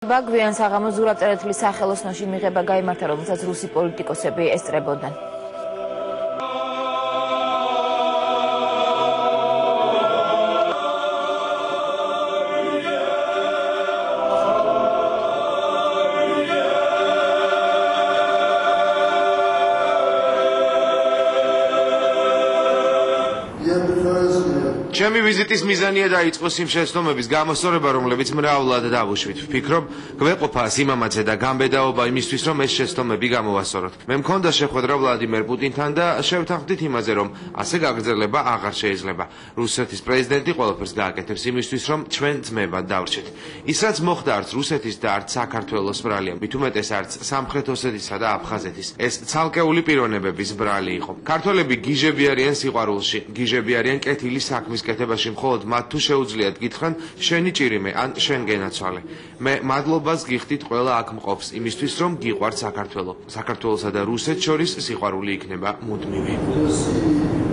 გვიან საღამოს ზურაბ წერეთლის სახელოსნოში მიღება გაიმართა, რომელსაც რუსი პოლიტიკოსები ესწრებოდნენ. ჩემი ვიზიტის მიზანია დაიწყოს იმ შეცდომების გამოსწორება, რომლებიც მრავლად დავუშვით. ვფიქრობ, გვეყოფას იმამაცე და გამბედაობა იმისთვის, რომ ეს შეცდომები გამოვასწოროთ. მე მქონდა შეხვედრა ვლადიმერ პუტინთან და შევთანხმდით იმაზე, რომ ასე გაგრძელება აღარ შეიძლება. რუსეთის პრეზიდენტი ყველაფერს გააკეთებს იმისთვის, რომ ჩვენ ძმებად დავრჩეთ. ის რაც მოხდა არც რუსეთის და არც საქართველოს ბრალია, მით უმეტეს არც სამხრეთ ოსეთისა და აფხაზეთის. ეს ცალკეული პიროვნებების ბრალი იყო. ქართველები გიჟები არიან სიყვარულში, გიჟები არიან კეთილის საქმის კეთებაში, მხოლოდ მათ თუ შეუძლიათ გითხრან შენი ჭირიმე ან შენ გენაცვალე. მე მადლობას გიხდით ყველა აქ მყოფს იმისთვის, რომ გიყვართ საქართველო. საქართველოსა და რუსეთს შორის სიყვარული იქნება მუდმივი.